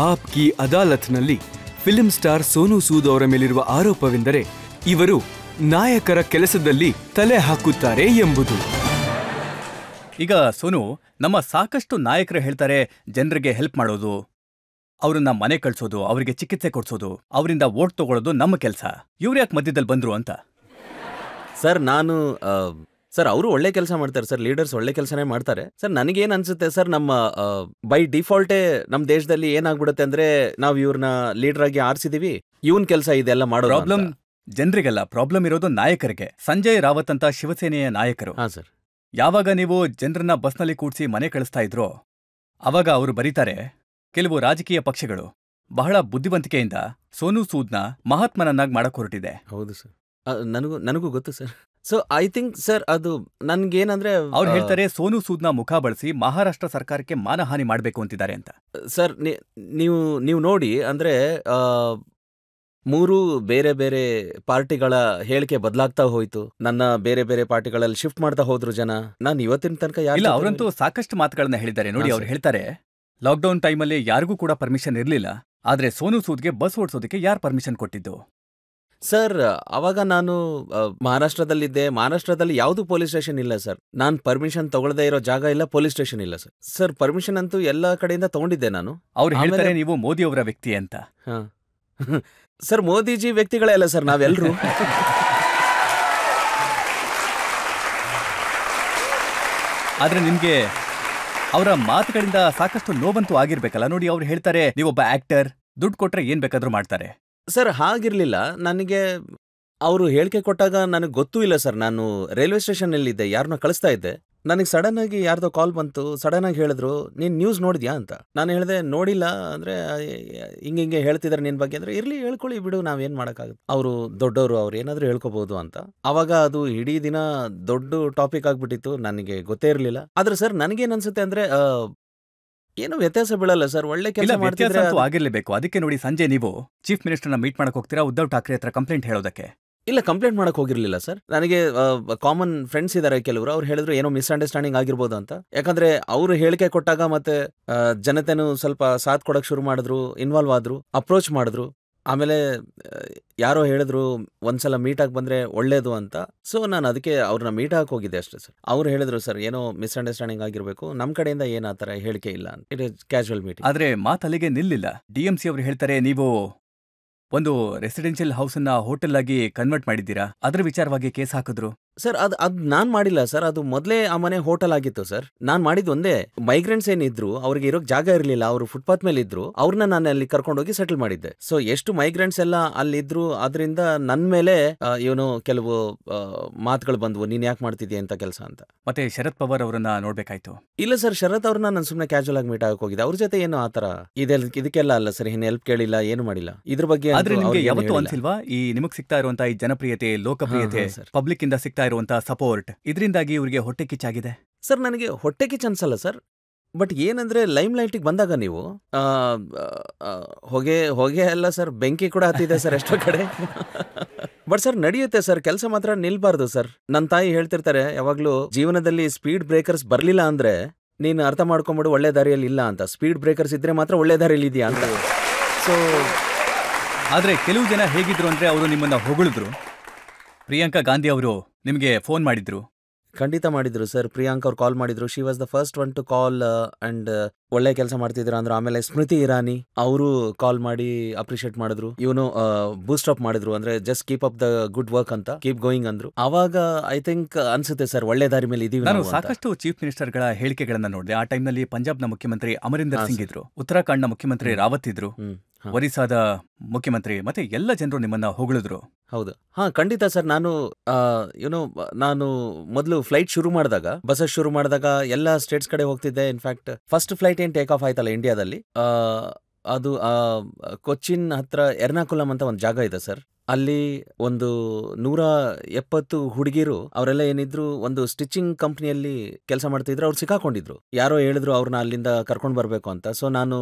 App ಕಿ ಅದಾಲತ್ನಲ್ಲಿ film star Sonu Sood ಅವರ ಮೇಲಿರುವ ಆರೋಪವೆಂದರೆ ಇವರು ನಾಯಕರ ಕೆಲಸದಲ್ಲಿ ತಲೆ ಹಾಕುತ್ತಾರೆ ಎಂಬುದು. ಈಗ ಸೋನು, ನಮ್ಮ ಸಾಕಷ್ಟು ನಾಯಕರು ಹೇಳ್ತಾರೆ ಜನರಿಗೆ ಹೆಲ್ಪ್ ಮಾಡೋದು, ಅವ್ರನ್ನ ಮನೆ ಕಳ್ಸೋದು, ಅವರಿಗೆ ಚಿಕಿತ್ಸೆ ಕೊಡ್ಸೋದು, ಅವರಿಂದ ವೋಟ್ ತಗೊಳ್ಳೋದು ನಮ್ಮ ಕೆಲಸ. ಇವ್ರು ಯಾಕೆ ಮಧ್ಯದಲ್ಲಿ ಬಂದ್ರು ಅಂತ. ಸರ್ ಸರ್ ಅವರು ಒಳ್ಳೆ ಕೆಲಸ ಮಾಡ್ತಾರೆ ಸರ್, ಲೀಡರ್ಸ್ ಒಳ್ಳೆ ಕೆಲಸನೇ ಮಾಡ್ತಾರೆ ಸರ್. ನನಗೇನು ಅನ್ಸುತ್ತೆ ಸರ್, ನಮ್ಮ ಬೈ ಡಿಫಾಲ್ಟೇ ನಮ್ಮ ದೇಶದಲ್ಲಿ ಏನಾಗ್ಬಿಡುತ್ತೆ ಅಂದ್ರೆ ನಾವು ಇವ್ರನ್ನ ಲೀಡರ್ ಆಗಿ ಆರಿಸಿದೀವಿ, ಇವನ್ ಕೆಲಸ ಇದೆಲ್ಲ ಮಾಡೋ ಪ್ರಾಬ್ಲಮ್ ಜನರಿಗೆಲ್ಲ, ಪ್ರಾಬ್ಲಮ್ ಇರೋದು ನಾಯಕರಿಗೆ. ಸಂಜಯ್ ರಾವತ್ ಅಂತ ಶಿವಸೇನೆಯ ನಾಯಕರು. ಹಾ ಸರ್. ಯಾವಾಗ ನೀವು ಜನರನ್ನ ಬಸ್ನಲ್ಲಿ ಕೂಡ್ಸಿ ಮನೆ ಕಳಿಸ್ತಾ ಇದ್ರೋ ಅವಾಗ ಅವರು ಬರೀತಾರೆ, ಕೆಲವು ರಾಜಕೀಯ ಪಕ್ಷಗಳು ಬಹಳ ಬುದ್ಧಿವಂತಿಕೆಯಿಂದ ಸೋನು ಸೂದ್ನ ಮಹಾತ್ಮನನ್ನಾಗಿ ಮಾಡಕ್ ಹೊರಟಿದೆ. ಹೌದು ಸರ್, ನನಗೂ ಗೊತ್ತು sir. So I think sir, ಅದು ನನ್ಗೇನಂದ್ರೆ ಅವ್ರು ಹೇಳ್ತಾರೆ ಸೋನು ಸೂದ್ನ ಮುಖ ಬಳಸಿ ಮಹಾರಾಷ್ಟ್ರ ಸರ್ಕಾರಕ್ಕೆ ಮಾನಹಾನಿ ಮಾಡಬೇಕು ಅಂತಿದ್ದಾರೆ ಅಂತ. ಸರ್ ನೀವು ನೋಡಿ ಅಂದ್ರೆ 3 ಬೇರೆ ಬೇರೆ ಪಾರ್ಟಿಗಳ ಹೇಳಿಕೆ ಬದಲಾಗ್ತಾ ಹೋಯ್ತು. ನನ್ನ ಬೇರೆ ಬೇರೆ ಪಾರ್ಟಿಗಳಲ್ಲಿ ಶಿಫ್ಟ್ ಮಾಡ್ತಾ ಹೋದ್ರು ಜನ. ನಾನು ಇವತ್ತಿನ ತನಕ ಇಲ್ಲ, ಅವರಂತೂ ಸಾಕಷ್ಟು ಮಾತುಗಳನ್ನ ಹೇಳಿದ್ದಾರೆ ನೋಡಿ. ಅವ್ರು ಹೇಳ್ತಾರೆ, ಲಾಕ್ಡೌನ್ ಟೈಮಲ್ಲಿ ಯಾರಿಗೂ ಕೂಡ ಪರ್ಮಿಷನ್ ಇರಲಿಲ್ಲ, ಆದ್ರೆ ಸೋನು ಸೂದ್ಗೆ ಬಸ್ ಓಡಿಸೋದಕ್ಕೆ ಯಾರು ಪರ್ಮಿಷನ್ ಕೊಟ್ಟಿದ್ದು? ಸರ್ ಅವಾಗ ನಾನು ಮಹಾರಾಷ್ಟ್ರದಲ್ಲಿದ್ದೆ. ಮಹಾರಾಷ್ಟ್ರದಲ್ಲಿ ಯಾವುದು ಪೊಲೀಸ್ ಸ್ಟೇಷನ್ ಇಲ್ಲ ಸರ್. ನಾನು ಪರ್ಮಿಷನ್ ತಗೊಳ್ಳದೇ ಇರೋ ಜಾಗ ಇಲ್ಲ, ಪೊಲೀಸ್ ಸ್ಟೇಷನ್ ಇಲ್ಲ ಸರ್. ಸರ್ ಪರ್ಮಿಷನ್ ಅಂತೂ ಎಲ್ಲ ಕಡೆಯಿಂದ ತಗೊಂಡಿದ್ದೆ ನಾನು. ಅವ್ರು ಹೇಳ್ತಾರೆ ನೀವು ಮೋದಿ ಅವರ ವ್ಯಕ್ತಿ ಅಂತ. ಸರ್ ಮೋದಿಜಿ ವ್ಯಕ್ತಿಗಳೇ ಅಲ್ಲ ಸರ್, ನಾವೆಲ್ಲರೂ. ಆದ್ರೆ ನಿಮ್ಗೆ ಅವರ ಮಾತುಗಳಿಂದ ಸಾಕಷ್ಟು ನೋವಂತೂ ಆಗಿರ್ಬೇಕಲ್ಲ. ನೋಡಿ, ಅವ್ರು ಹೇಳ್ತಾರೆ ನೀವೊಬ್ಬ ಆಕ್ಟರ್, ದುಡ್ಡು ಕೊಟ್ರೆ ಏನ್ ಬೇಕಾದ್ರೂ ಮಾಡ್ತಾರೆ. ಸರ್ ಹಾಗಿರ್ಲಿಲ್ಲ. ನನಗೆ ಅವರು ಹೇಳಿಕೆ ಕೊಟ್ಟಾಗ ನನಗೆ ಗೊತ್ತೂ ಇಲ್ಲ ಸರ್. ನಾನು ರೈಲ್ವೆ ಸ್ಟೇಷನ್ನಲ್ಲಿದ್ದೆ, ಯಾರನ್ನ ಕಳಿಸ್ತಾ ಇದ್ದೆ. ನನಗೆ ಸಡನ್ ಆಗಿ ಯಾರ್ದೋ ಕಾಲ್ ಬಂತು. ಸಡನ್ ಆಗಿ ಹೇಳಿದ್ರು, ನೀನ್ ನ್ಯೂಸ್ ನೋಡಿದ್ಯಾ ಅಂತ. ನಾನು ಹೇಳಿದೆ ನೋಡಿಲ್ಲ. ಅಂದ್ರೆ ಹಿಂಗೆ ಹೇಳ್ತಿದಾರೆ ನಿನ್ ಬಗ್ಗೆ. ಅಂದ್ರೆ ಇರ್ಲಿ, ಹೇಳ್ಕೊಳ್ಳಿ ಬಿಡು, ನಾವೇನ್ ಮಾಡಕ್ಕಾಗುತ್ತೆ, ಅವರು ದೊಡ್ಡವರು, ಅವ್ರು ಏನಾದ್ರೂ ಹೇಳ್ಕೋಬಹುದು ಅಂತ. ಅವಾಗ ಅದು ಇಡೀ ದಿನ ದೊಡ್ಡ ಟಾಪಿಕ್ ಆಗ್ಬಿಟ್ಟಿತ್ತು. ನನಗೆ ಗೊತ್ತೇ ಇರ್ಲಿಲ್ಲ. ಆದ್ರೆ ಸರ್ ನನಗೇನ್ ಅನ್ಸುತ್ತೆ ಅಂದ್ರೆ ಏನು ವ್ಯತ್ಯಾಸ ಬೀಳಲ್ಲ ಸರ್. ಒಳ್ಳೆ ಕೆಲಸ ವ್ಯತ್ಯಾಸ ಅಂತೂ ಆಗಿರ್ಲೇಬೇಕು. ಅದಕ್ಕೆ ನೋಡಿ, ಸಂಜೆ ನೀವು ಚೀಫ್ ಮಿನಿಸ್ಟರ್ನ ಮೀಟ್ ಮಾಡಕ್ ಹೋಗ್ತೀರಾ ಉद्धವ್ ಠಾಕ್ರೆ ಹತ್ರ ಕಂಪ್ಲೇಂಟ್ ಹೇಳೋದಕ್ಕೆ? ಇಲ್ಲ, ಕಂಪ್ಲೇಂಟ್ ಮಾಡಕ್ ಹೋಗಿರ್ಲಿಲ್ಲ ಸರ್. ನನಗೆ ಕಾಮನ್ ಫ್ರೆಂಡ್ಸ್ ಇದಾರೆ ಕೆಲವರು, ಅವ್ರು ಹೇಳಿದ್ರು ಏನೋ ಮಿಸ್ಅಂಡರ್ಸ್ಟ್ಯಾಂಡಿಂಗ್ ಆಗಿರ್ಬೋದು ಅಂತ. ಯಾಕಂದ್ರೆ ಅವರು ಹೇಳಿಕೆ ಕೊಟ್ಟಾಗ ಮತ್ತೆ ಜನತೆನೂ ಸ್ವಲ್ಪ ಸಾಥ್ ಕೊಡಕ್ ಶುರು ಮಾಡಿದ್ರು, ಇನ್ವಾಲ್ವ್ ಆದ್ರು, ಅಪ್ರೋಚ್ ಮಾಡಿದ್ರು. ಆಮೇಲೆ ಯಾರೋ ಹೇಳಿದ್ರು ಒಂದ್ಸಲ ಮೀಟ್ ಆಗಿ ಬಂದ್ರೆ ಒಳ್ಳೇದು ಅಂತ. ಸೊ ನಾನು ಅದಕ್ಕೆ ಅವ್ರನ್ನ ಮೀಟ್ ಹಾಕಿ ಹೋಗಿದ್ದೆ ಅಷ್ಟೇ ಸರ್. ಅವ್ರು ಹೇಳಿದ್ರು ಸರ್ ಏನೋ ಮಿಸ್ಅಂಡರ್ಸ್ಟ್ಯಾಂಡಿಂಗ್ ಆಗಿರ್ಬೇಕು, ನಮ್ ಕಡೆಯಿಂದ ಏನ್ ಆ ಥರ ಹೇಳಿಕೆ ಇಲ್ಲ ಅಂತ. It is casual meeting. ಆದ್ರೆ ಮಾತಲ್ಲಿಗೆ ನಿಲ್ಲಿಲ್ಲ. DMC ಅವರು ಹೇಳ್ತಾರೆ ನೀವು ಒಂದು ರೆಸಿಡೆನ್ಷಿಯಲ್ ಹೌಸ್ ಅನ್ನ ಹೋಟೆಲ್ ಆಗಿ ಕನ್ವರ್ಟ್ ಮಾಡಿದ್ದೀರಾ, ಅದ್ರ ವಿಚಾರವಾಗಿ ಕೇಸ್ ಹಾಕಿದ್ರು. ಸರ್ ಅದ್ ನಾನ್ ಮಾಡಿಲ್ಲ ಸರ್. ಅದು ಮೊದಲೇ ಆ ಮನೆ ಹೋಟೆಲ್ ಆಗಿತ್ತು ಸರ್. ನಾನ್ ಮಾಡಿದ್ ಒಂದೇ, ಮೈಗ್ರೆಂಟ್ಸ್ ಏನಿದ್ರು ಅವ್ರಿಗೆ ಇರೋಕ್ ಜಾಗ ಇರಲಿಲ್ಲ, ಅವರು ಫುಟ್ಪಾತ್ ಮೇಲೆ ಇದ್ರು, ಅವ್ರನ್ನ ನಾನು ಅಲ್ಲಿ ಕರ್ಕೊಂಡೋಗಿ ಸೆಟಲ್ ಮಾಡಿದ್ದೆ. ಸೊ ಎಷ್ಟು ಮೈಗ್ರೆಂಟ್ಸ್ ಎಲ್ಲ ಅಲ್ಲಿದ್ರು, ಅದರಿಂದ ನನ್ ಮೇಲೆ ಇವನು ಕೆಲವು ಮಾತುಗಳು ಬಂದ್ವು, ನೀನ್ ಯಾಕೆ ಮಾಡ್ತಿದ್ಯಾ ಅಂತ ಕೆಲಸ ಅಂತ. ಮತ್ತೆ ಶರದ್ ಪವಾರ್ ಅವರನ್ನ ನೋಡ್ಬೇಕಾಯ್ತು. ಇಲ್ಲ ಸರ್, ಶರತ್ ಅವ್ರನ್ನ ನಾನು ಸುಮ್ಮನೆ ಕ್ಯಾಶುವಲ್ ಆಗಿ ಮೀಟ್ ಆಗಕ್ ಹೋಗಿದ್ದೆ. ಅವ್ರ ಜೊತೆ ಏನು ಆತರ ಇದಕ್ಕೆಲ್ಲ ಅಲ್ಲ ಸರ್, ಏನು ಹೆಲ್ಪ್ ಕೇಳಿಲ್ಲ, ಏನು ಮಾಡಿಲ್ಲ ಇದ್ರ ಬಗ್ಗೆ. ಆದ್ರೆ ನಿಮ್ಗೆ ಯಾವತ್ತೂ ಅನ್ಸಿಲ್ವಾ ಈ ನಿಮಗ್ ಸಿಗ್ತಾ ಇರುವಂತ ಈ ಜನಪ್ರಿಯತೆ, ಲೋಕಪ್ರಿಯತೆ, ಪಬ್ಲಿಕ್ ಇಂದ ಸಿಗ್ತಾ ಇರುವಂತಹ ಸಪೋರ್ಟ್, ಇದರಿಂದಾಗಿ ಇವ್ರಿಗೆ ಹೊಟ್ಟೆ ಕಿಚ್ಚಾಗಿದೆ? ಸರ್ ನನಗೆ ಹೊಟ್ಟೆ ಕಿಚ್ಚು ಅನ್ಸಲ್ಲ ಸರ್. ಬಟ್ ಏನಂದ್ರೆ ಲೈಮ್ ಲೈಟಿಗೆ ಬಂದಾಗ ನೀವು ಹೊಗೆ ಅಲ್ಲ ಸರ್, ಬೆಂಕಿ ಕೂಡ ಹತ್ತಿದೆ ಸರ್ ಎಷ್ಟೋ ಕಡೆ. ಬಟ್ ಸರ್ ನಡೆಯುತ್ತೆ ಸರ್, ಕೆಲಸ ಮಾತ್ರ ನಿಲ್ಬಾರ್ದು ಸರ್. ನನ್ನ ತಾಯಿ ಹೇಳ್ತಿರ್ತಾರೆ ಯಾವಾಗ್ಲೂ, ಜೀವನದಲ್ಲಿ ಸ್ಪೀಡ್ ಬ್ರೇಕರ್ಸ್ ಬರ್ಲಿಲ್ಲ ಅಂದ್ರೆ ನೀನು ಅರ್ಥ ಮಾಡ್ಕೊಂಬಿಡು ಒಳ್ಳೆ ದಾರಿಯಲ್ಲಿ ಇಲ್ಲ ಅಂತ. ಸ್ಪೀಡ್ ಬ್ರೇಕರ್ಸ್ ಇದ್ರೆ ಮಾತ್ರ ಒಳ್ಳೆ ದಾರಿಯಲ್ಲಿ ಇದೆಯಾ ಅಂತ. ಸೊ ಆದ್ರೆ ಕೆಲವು ಜನ ಹೇಗಿದ್ರು ಅಂದ್ರೆ ಅವರು ನಿಮ್ಮನ್ನ ಹೊಗಳಿದ್ರು. ಪ್ರಿಯಾಂಕಾ ಗಾಂಧಿ ಅವರು ನಿಮಗೆ ಫೋನ್ ಮಾಡಿದ್ರು. ಖಂಡಿತ ಮಾಡಿದ್ರು ಸರ್. ಪ್ರಿಯಾಂಕಾ ಅವ್ರು ಕಾಲ್ ಮಾಡಿದ್ರು. She was the first one to call and ಒಳ್ಳೆ ಕೆಲಸ ಮಾಡ್ತಿದ್ರ ಅಂದ್ರೆ. ಆಮೇಲೆ ಸ್ಮೃತಿ ಇರಾನಿ ಅವರು ಕಾಲ್ ಮಾಡಿ ಅಪ್ರಿಶಿಯೇಟ್ ಮಾಡಿದ್ರು. ಇವನು ಬೂಸ್ಟ್ ಅಪ್ ಮಾಡಿದ್ರು, ಅಂದ್ರೆ just keep up the good work ಅಂತ, ಕೀಪ್ ಗೋಯಿಂಗ್ ಅಂದ್ರು. ಅವಾಗ ಐ ಥಿಂಕ್ ಅನ್ಸುತ್ತೆ ಸರ್ ಒಳ್ಳೆ ದಾರಿ ಮೇಲೆ ಇದೀವಿ. ನಾನು ಸಾಕಷ್ಟು ಚೀಫ್ ಮಿನಿಸ್ಟರ್ಗಳ ಹೇಳಿಕೆಗಳನ್ನ ನೋಡಿದೆ. ಆ ಟೈಮ್ನಲ್ಲಿ ಪಂಜಾಬ್ನ ಮುಖ್ಯಮಂತ್ರಿ ಅಮರಿಂದರ್ ಸಿಂಗ್ ಇದ್ರು, ಉತ್ತರಾಖಂಡ್ನ ಮುಖ್ಯಮಂತ್ರಿ ರಾವತ್ ಇದ್ರು, ಒರಿಸ್ಸಾದ ಮುಖ್ಯಮಂತ್ರಿ, ಮತ್ತೆ ಎಲ್ಲ ಜನರು ನಿಮ್ಮನ್ನ ಹೊಗಳಿದ್ರು. ಹೌದು, ಖಂಡಿತ ಸರ್. ನಾನು ಮೊದಲು ಫ್ಲೈಟ್ ಶುರು ಮಾಡಿದಾಗ, ಬಸ್ಸಸ್ ಶುರು ಮಾಡಿದಾಗ ಎಲ್ಲ ಸ್ಟೇಟ್ಸ್ ಕಡೆ ಹೋಗ್ತಿದ್ದೆ. ಇನ್ಫ್ಯಾಕ್ಟ್ ಫಸ್ಟ್ ಫ್ಲೈಟ್ ಏನ್ ಟೇಕ್ ಆಫ್ ಆಯ್ತಲ್ಲ ಇಂಡಿಯಾದಲ್ಲಿ, ಅದು ಕೊಚ್ಚಿನ್ ಹತ್ರ ಎರ್ನಾಕುಲಂ ಅಂತ ಒಂದು ಜಾಗ ಇದೆ ಸರ್. ಅಲ್ಲಿ ಒಂದು 170 ಹುಡುಗಿರು, ಅವರೆಲ್ಲ ಏನಿದ್ರು ಒಂದು ಸ್ಟಿಚಿಂಗ್ ಕಂಪ್ನಿಯಲ್ಲಿ ಕೆಲಸ ಮಾಡ್ತಿದ್ರು. ಅವ್ರು ಸಿಕ್ಕಾಕೊಂಡಿದ್ರು. ಯಾರೋ ಹೇಳಿದ್ರು ಅವ್ರನ್ನ ಅಲ್ಲಿಂದ ಕರ್ಕೊಂಡ್ ಬರ್ಬೇಕು ಅಂತ. ಸೊ ನಾನು